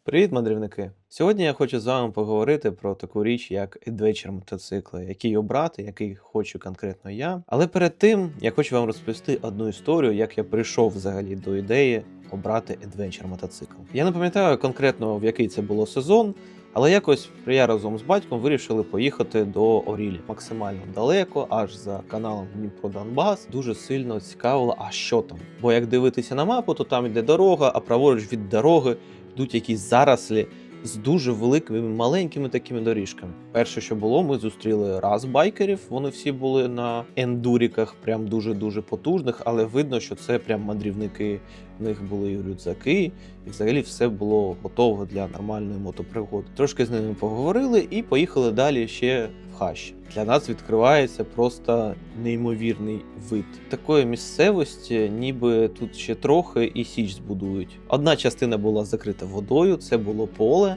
Привіт, мандрівники! Сьогодні я хочу з вами поговорити про таку річ, як adventure мотоцикли, який обрати, який хочу конкретно я. Але перед тим я хочу вам розповісти одну історію, як я прийшов взагалі до ідеї обрати adventure мотоцикл. Я не пам'ятаю конкретно, в який це було сезон, але якось я разом з батьком вирішили поїхати до Орілі. Максимально далеко, аж за каналом Дніпро-Донбас. Дуже сильно цікавило, а що там. Бо як дивитися на мапу, то там йде дорога, а праворуч від дороги йдуть якісь зарослі з дуже великими маленькими такими доріжками. Перше, що було, ми зустріли раз байкерів, вони всі були на ендуріках, прям дуже-дуже потужних, але видно, що це прям мандрівники, в них були і рюкзаки, і взагалі все було готово для нормальної мотопригоди. Трошки з ними поговорили і поїхали далі ще в хащі. Для нас відкривається просто неймовірний вид такої місцевості, ніби тут ще трохи і січ збудують. Одна частина була закрита водою, це було поле,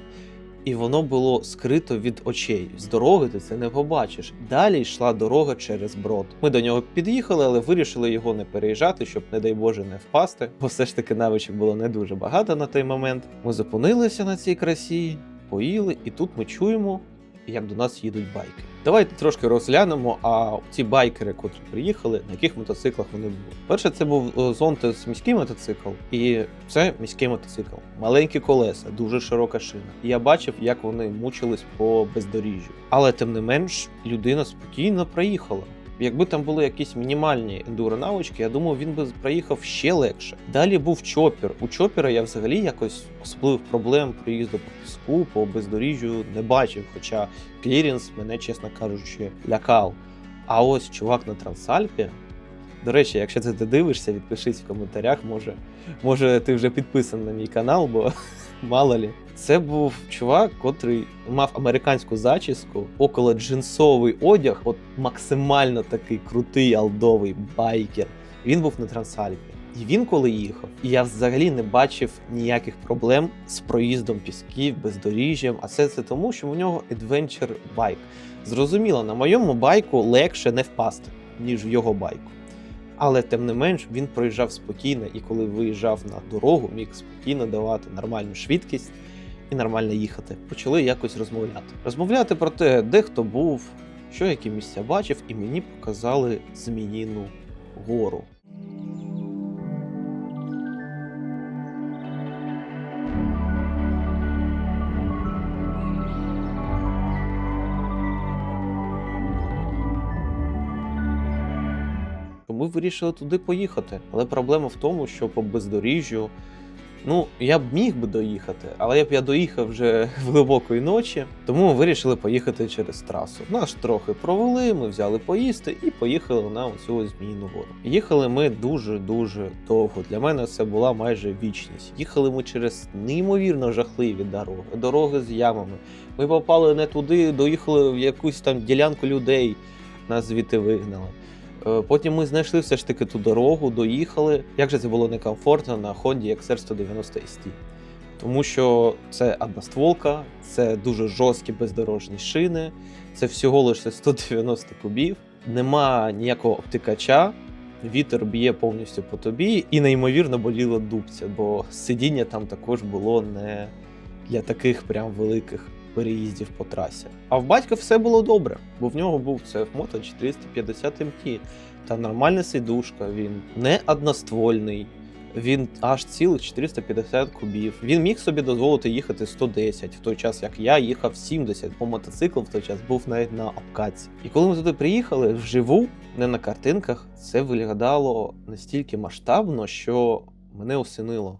і воно було скрито від очей. З дороги ти це не побачиш. Далі йшла дорога через брод. Ми до нього під'їхали, але вирішили його не переїжджати, щоб, не дай Боже, не впасти, бо все ж таки навичок було не дуже багато на той момент. Ми зупинилися на цій красі, поїли, і тут ми чуємо, як до нас їдуть байки. Давайте трошки розглянемо, а ці байкери, котрі приїхали, на яких мотоциклах вони були. Перше, це був Zontes міський мотоцикл, і це міський мотоцикл. Маленькі колеса, дуже широка шина. І я бачив, як вони мучились по бездоріжжю. Але тим не менш, людина спокійно проїхала. Якби там були якісь мінімальні ендуро-навички, я думаю, він би проїхав ще легше. Далі був чопір. У чопіра я взагалі якось особливих проблем проїзду по піску, по бездоріжжю не бачив, хоча кліренс мене, чесно кажучи, лякав. А ось чувак на Трансальпі, до речі, якщо це ти дивишся, відпишись в коментарях, може ти вже підписаний на мій канал, бо мало лі. Це був чувак, котрий мав американську зачіску, около джинсовий одяг, от максимально такий крутий алдовий байкер. Він був на Трансальпі. І він коли їхав, і я взагалі не бачив ніяких проблем з проїздом пісків, бездоріжжям, а це тому, що у нього adventure байк. Зрозуміло, на моєму байку легше не впасти, ніж в його байку. Але тим не менш він проїжджав спокійно, і коли виїжджав на дорогу, міг спокійно давати нормальну швидкість і нормально їхати. Почали якось розмовляти. Розмовляти про те, де хто був, що які місця бачив, і мені показали Зміїну гору. Ми вирішили туди поїхати. Але проблема в тому, що по бездоріжжю, я б міг би доїхати, але я доїхав вже глибокої ночі, тому ми вирішили поїхати через трасу. Нас трохи провели, ми взяли поїсти і поїхали на оцю Зміїну гору. Їхали ми дуже-дуже довго. Для мене це була майже вічність. Їхали ми через неймовірно жахливі дороги. Дороги з ямами. Ми попали не туди, доїхали в якусь там ділянку людей, нас звідти вигнали. Потім ми знайшли все ж таки ту дорогу, доїхали. Як же це було некомфортно на Honda XR 190 ST. Тому що це одностволка, це дуже жорсткі бездорожні шини, це всього лише 190 кубів, нема ніякого обтикача, вітер б'є повністю по тобі і неймовірно боліло дубця, бо сидіння там також було не для таких прям великих переїздів по трасі. А в батька все було добре, бо в нього був CF Moto 450 MT, та нормальна сидушка, він не одноствольний, він аж цілих 450 кубів. Він міг собі дозволити їхати 110, в той час як я їхав 70, бо мотоцикл в той час був навіть на обкатці. І коли ми туди приїхали вживу, не на картинках, це виглядало настільки масштабно, що мене осінило.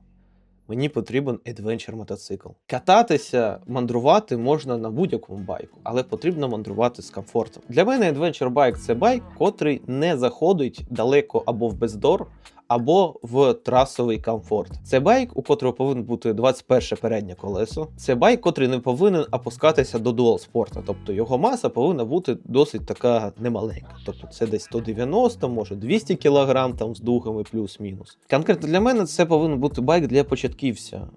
Мені потрібен adventure мотоцикл. Кататися, мандрувати можна на будь-якому байку, але потрібно мандрувати з комфортом. Для мене adventure байк – це байк, котрий не заходить далеко або в бездор, або в трасовий комфорт. Це байк, у котрого повинно бути 21 переднє колесо. Це байк, котрий не повинен опускатися до дуал-спорту, тобто його маса повинна бути досить така немаленька. Тобто це десь 190, може 200 кг там з дугами плюс-мінус. Конкретно для мене це повинен бути байк для початківця.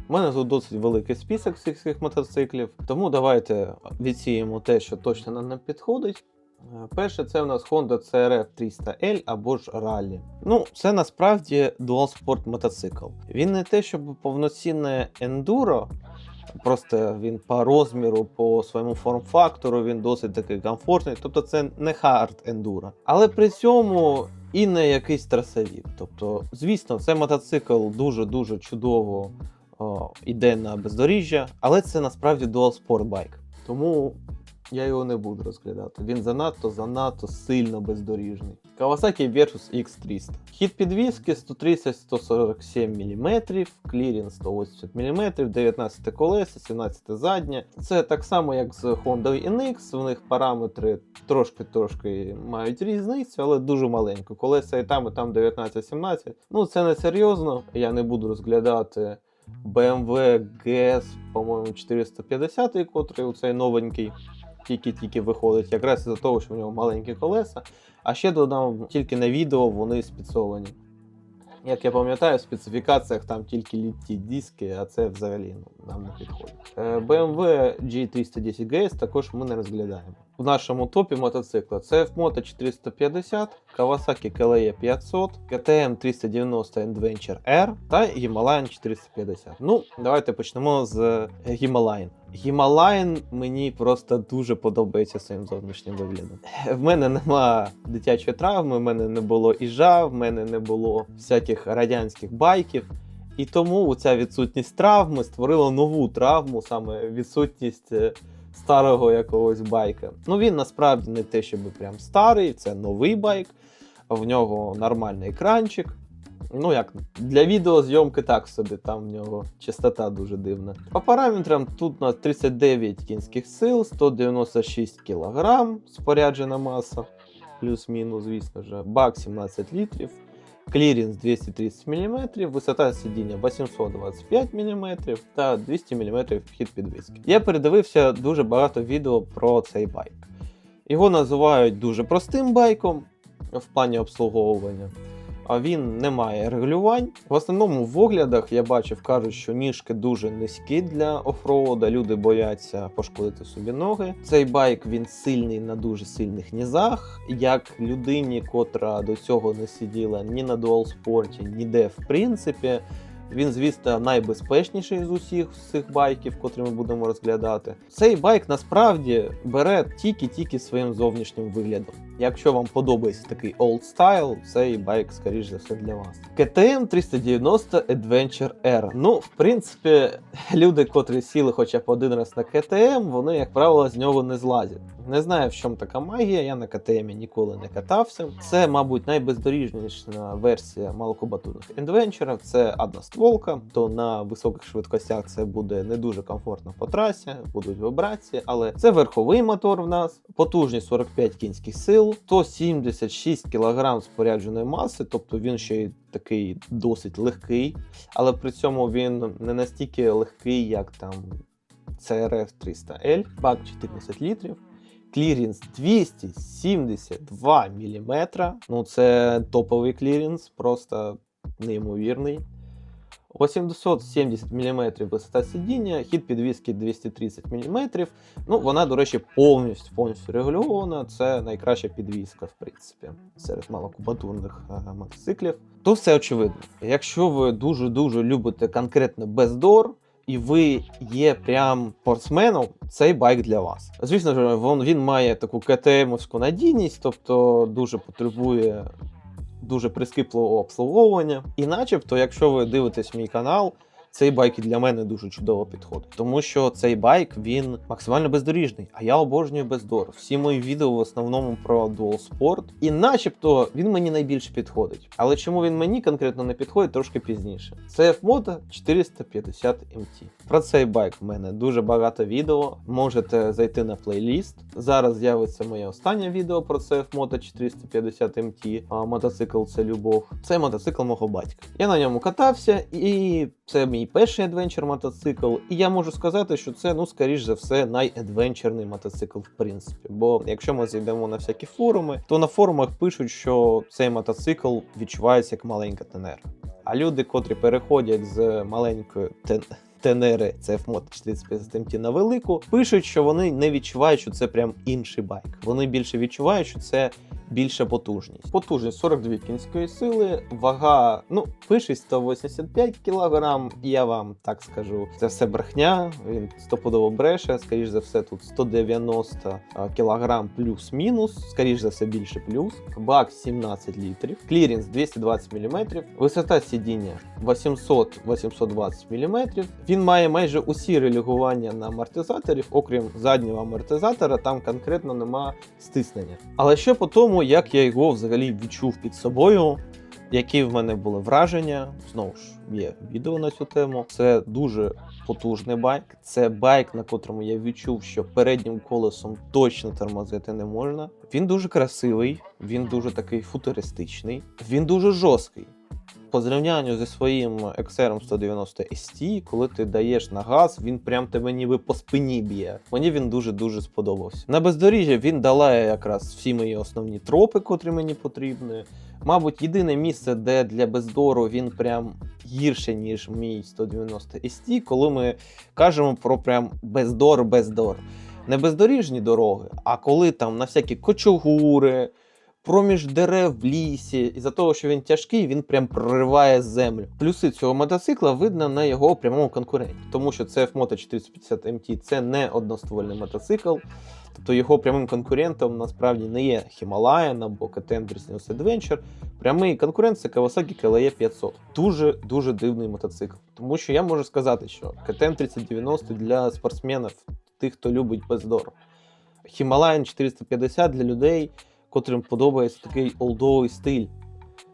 У мене тут досить великий список всіх цих мотоциклів, тому давайте відсіємо те, що точно нам не підходить, Перше, це у нас Honda CRF 300L або ж Rally. Ну, це насправді дуал-спорт мотоцикл. Він не те, щоб повноцінне ендуро, просто він по розміру, по своєму форм-фактору, він досить такий комфортний. Тобто це не хард ендуро. Але при цьому і не якийсь трасовік. Тобто, звісно, цей мотоцикл дуже-дуже чудово йде на бездоріжжя, але це насправді дуал-спорт байк. Тому я його не буду розглядати. Він занадто сильно бездоріжний. Kawasaki Versus X300. Хід підвіски 130-147 мм, клірінс 180 мм, 19 колеса, 17 заднє. Це так само, як з Honda NX, в них параметри трошки мають різницю, але дуже маленьку. Колеса і там 19-17. Ну, це не серйозно, я не буду розглядати BMW GS, по-моєму, 450, котрий у цей новенький. Тільки виходить, якраз із-за того, що в нього маленькі колеса. А ще додам, тільки на відео вони спецовані. Як я пам'ятаю, в специфікаціях там тільки літні диски, а це взагалі нам не підходить. BMW G310 GS також ми не розглядаємо. В нашому топі мотоцикла це Moto 450, Kawasaki KLE 500, KTM 390 Adventure R та Himalayan 450. Ну, давайте почнемо з Himalayan. Himalayan мені просто дуже подобається своїм зовнішнім виглядом. В мене нема дитячої травми, в мене не було іжа, в мене не було всяких радянських байків. І тому ця відсутність травми створила нову травму, саме відсутність старого якогось байка. Ну він насправді не те, щоб прям старий, це новий байк, в нього нормальний екранчик. Ну як, для відеозйомки так собі, там в нього частота дуже дивна. По параметрам тут у нас 39 кінських сил, 196 кг споряджена маса, плюс-мінус, звісно ж, бак 17 літрів, клірінс 230 мм, висота сидіння 825 мм та 200 мм хід підвіски. Я передивився дуже багато відео про цей байк. Його називають дуже простим байком в плані обслуговування. А він не має регулювань. В основному в оглядах я бачив, кажуть, що ніжки дуже низькі для оффроуда, люди бояться пошкодити собі ноги. Цей байк, він сильний на дуже сильних нізах, як людині, котра до цього не сиділа ні на дуалспорті, ніде в принципі. Він, звісно, найбезпечніший з усіх цих байків, котрі ми будемо розглядати. Цей байк насправді бере тільки своїм зовнішнім виглядом. Якщо вам подобається такий old style, цей байк, скоріш за все, для вас. KTM 390 Adventure R. Ну, в принципі, люди, котрі сіли хоча б один раз на KTM, вони, як правило, з нього не злазять. Не знаю, в чому така магія, я на KTM ніколи не катався. Це, мабуть, найбездоріжніша версія малокубатурних Adventure. Це одностволка, то на високих швидкостях це буде не дуже комфортно по трасі, будуть вібрації, але це верховий мотор в нас, потужність 45 кінських сил, 176 кг спорядженої маси, тобто він ще й такий досить легкий, але при цьому він не настільки легкий, як там CRF 300L, бак 14 літрів. Клірінс 272 мм, ну це топовий клірінс, просто неймовірний. 870 мм висота сидіння, хід підвіски 230 мм. Ну, вона, до речі, повністю регульована. Це найкраща підвіска, в принципі, серед малокубатурних мотоциклів. То все очевидно. Якщо ви дуже-дуже любите конкретно бездор, і ви є прям спортсменом, цей байк для вас. Звісно ж, він має таку КТМ-овську надійність, тобто дуже потребує дуже прискіпливого обслуговування. І начебто, якщо ви дивитесь мій канал, цей байк і для мене дуже чудово підходить. Тому що цей байк, він максимально бездоріжний, а я обожнюю бездор. Всі мої відео в основному про дуалспорт. І начебто він мені найбільше підходить. Але чому він мені конкретно не підходить, трошки пізніше. Це Moto 450 MT. Про цей байк в мене дуже багато відео. Можете зайти на плейліст. Зараз з'явиться моє останнє відео про CF Moto 450 MT. А мотоцикл — це любов. Це мотоцикл мого батька. Я на ньому катався, і це мій перший адвенчер мотоцикл. І я можу сказати, що це, ну, скоріш за все, найадвенчерний мотоцикл в принципі. Бо якщо ми зайдемо на всякі форуми, то на форумах пишуть, що цей мотоцикл відчувається як маленька Тенера. А люди, котрі переходять з маленької тенери CF Moto 450 MT на велику, пишуть, що вони не відчувають, що це прям інший байк. Вони більше відчувають, що це більша потужність. Потужність 42 кінської сили, вага, пише 185 кг, я вам так скажу, це все брехня, він стопудово бреше, скоріш за все тут 190 кг плюс-мінус, скоріш за все більше плюс, бак 17 літрів, кліренс 220 мм, висота сидіння 800-820 мм, він має майже усі регулювання на амортизаторів, окрім заднього амортизатора, там конкретно нема стиснення. Але що по тому, як я його взагалі відчув під собою, які в мене були враження, знову ж є відео на цю тему. Це дуже потужний байк, це байк, на котрому я відчув, що переднім колесом точно тормозити не можна. Він дуже красивий, він дуже такий футуристичний, він дуже жорсткий. По зрівнянню зі своїм XR 190 ST, коли ти даєш на газ, він прям тебе ніби по спині б'є. Мені він дуже-дуже сподобався. На бездоріжжя він долає якраз всі мої основні тропи, котрі мені потрібні. Мабуть, єдине місце, де для бездору він прям гірше, ніж мій 190 ST, коли ми кажемо про прям бездор. Не бездоріжні дороги, а коли там на всякі кочугури, проміж дерев в лісі, із-за того, що він тяжкий, він прям прориває землю. Плюси цього мотоцикла видно на його прямому конкуренті, тому що CF Moto 450 MT це не одноствольний мотоцикл, тобто його прямим конкурентом насправді не є Himalayan або KTM 390 Adventure. Прямий конкурент це Kawasaki KLE 500. Дуже дивний мотоцикл, тому що я можу сказати, що KTM 3090 для спортсменів, тих, хто любить бездор. Himalayan 450 для людей, котрим подобається такий олдовий стиль.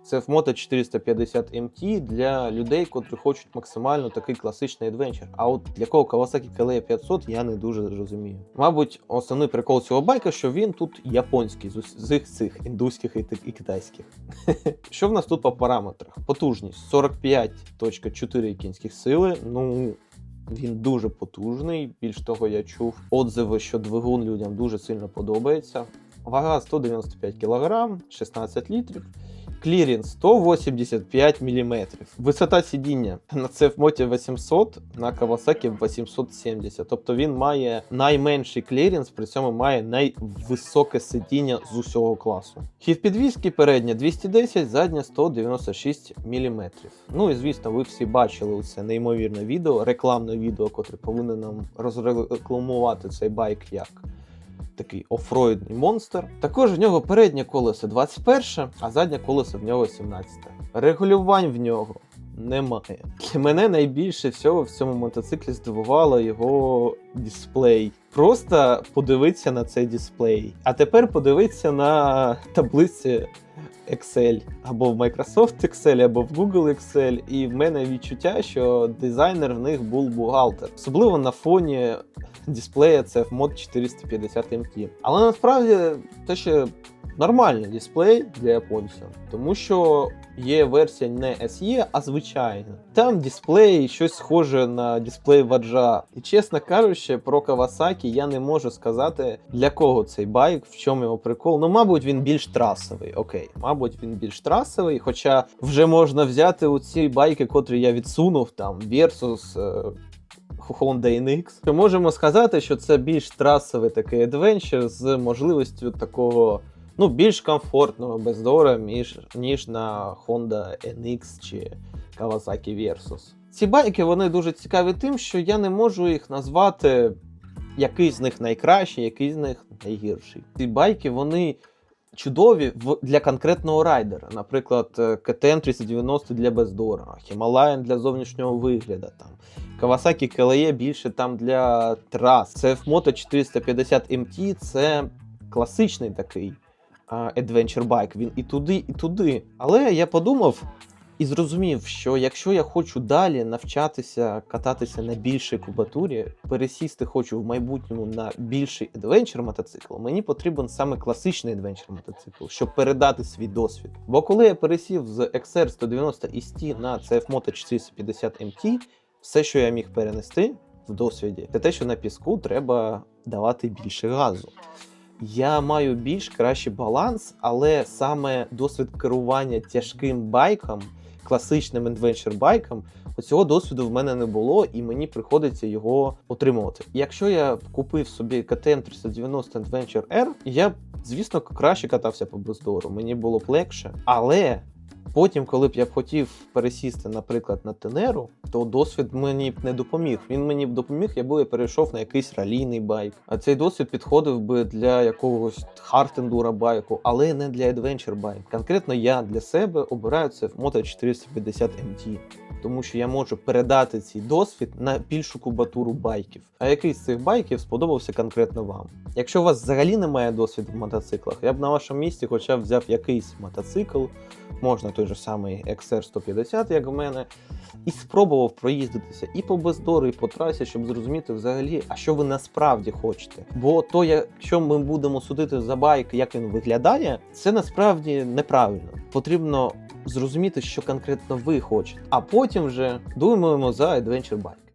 Це Moto 450 MT для людей, котрі хочуть максимально такий класичний адвенчер. А от для кого Kawasaki KLE 500, я не дуже розумію. Мабуть, основний прикол цього байка, що він тут японський, з цих індуських і китайських. Що в нас тут по параметрах? Потужність 45,4 кінських сили. Він дуже потужний. Більш того, я чув отзиви, що двигун людям дуже сильно подобається. Вага 195 кг, 16 літрів. Кліренс 185 мм. Висота сидіння на CF Moto 800, на Kawasaki 870. Тобто він має найменший кліренс, при цьому має найвисоке сидіння з усього класу. Хід підвіски передня 210, задня 196 мм. І звісно, ви всі бачили це неймовірне відео, рекламне відео, котре повинно нам розрекламувати цей байк як такий офроїдний монстр. Також в нього переднє колесо 21, а заднє колесо в нього 17. Регулювань в нього немає. Для мене найбільше всього в цьому мотоциклі здивувало його дисплей. Просто подивіться на цей дисплей. А тепер подивіться на таблиці Excel. Або в Microsoft Excel, або в Google Excel. І в мене відчуття, що дизайнер в них був бухгалтер. Особливо на фоні дисплея CF Moto 450 MT. Але насправді це ще нормальний дисплей для японців, тому що є версія не SE, а звичайна. Там дисплей щось схоже на дисплей Ваджа. І чесно кажучи, про Kawasaki я не можу сказати, для кого цей байк, в чому його прикол. Мабуть, він більш трасовий, окей. Мабуть, він більш трасовий, хоча вже можна взяти оці байки, котрі я відсунув, там, Versus, Honda NX. Ми можемо сказати, що це більш трасовий такий адвенчер з можливістю такого, більш комфортного бездора, ніж на Honda NX чи Kawasaki Versus. Ці байки, вони дуже цікаві тим, що я не можу їх назвати, який з них найкращий, який з них найгірший. Ці байки, вони чудові для конкретного райдера. Наприклад, KTM 390 для бездора, Himalayan для зовнішнього вигляду, Kawasaki KLE більше там для трас. CF Moto 450 MT це класичний такий adventure байк, він і туди, і туди. Але я подумав і зрозумів, що якщо я хочу далі навчатися кататися на більшій кубатурі, пересісти хочу в майбутньому на більший адвенчер мотоцикл, мені потрібен саме класичний адвенчер мотоцикл, щоб передати свій досвід. Бо коли я пересів з XR 190 ST на CF Moto 450 MT, все, що я міг перенести в досвіді, це те, що на піску треба давати більше газу. Я маю більш кращий баланс, але саме досвід керування тяжким байком, класичним adventure байкам, цього досвіду в мене не було, і мені приходиться його отримувати. Якщо я купив собі KTM 390 Adventure R, я б, звісно, краще катався по бездору, мені було б легше, але потім, коли б я б хотів пересісти, наприклад, на Тенеру, то досвід мені б не допоміг. Він мені б допоміг, якби я перейшов на якийсь ралійний байк. А цей досвід підходив би для якогось хард-ендуро байку, але не для adventure байк. Конкретно я для себе обираю це в Moto 450 MT. Тому що я можу передати цей досвід на більшу кубатуру байків. А який з цих байків сподобався конкретно вам? Якщо у вас взагалі немає досвіду в мотоциклах, я б на вашому місці хоча б взяв якийсь мотоцикл, можна той же самий XR150, як в мене, і спробував проїздитися і по бездору, і по трасі, щоб зрозуміти взагалі, а що ви насправді хочете. Бо то, якщо ми будемо судити за байк, як він виглядає, це насправді неправильно. Потрібно зрозуміти, що конкретно ви хочете, а потім вже думаємо за adventure bike.